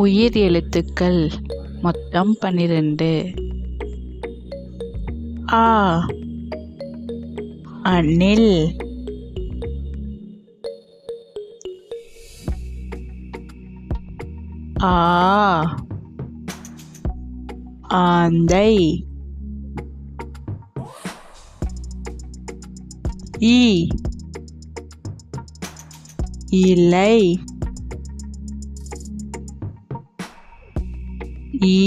உயிர் எழுத்துக்கள் மொத்தம் 12. ஆ அணில். ஆ ஆந்தை. இ இலை. ஈ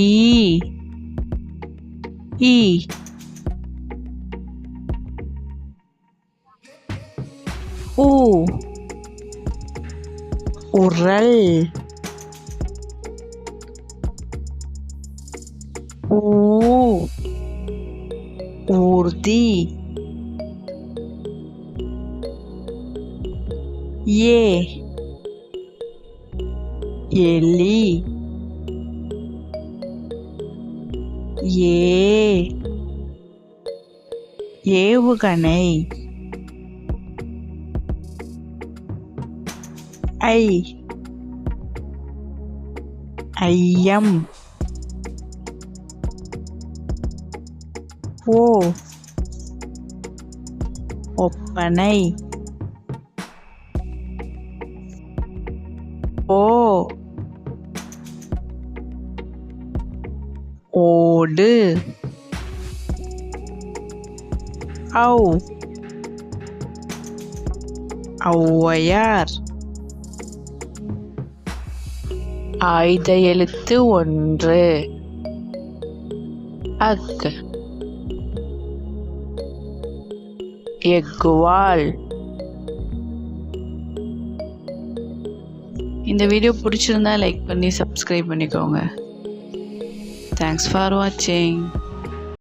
ஈ ஊ உரல். ஊ ஊர்தி. ஏ எலி. ஏ ஏவுகணை. ஐ ஐயம். ஓ ஒப்பனை. ஓ ஓடு. ஔ ஔவையார். ஆயுத எழுத்து 1. அக் எக்குவால். இந்த வீடியோ பிடிச்சிருந்தா லைக் பண்ணி சப்ஸ்கிரைப் பண்ணிக்கோங்க. தேங்க்ஸ் ஃபார் வாட்சிங்.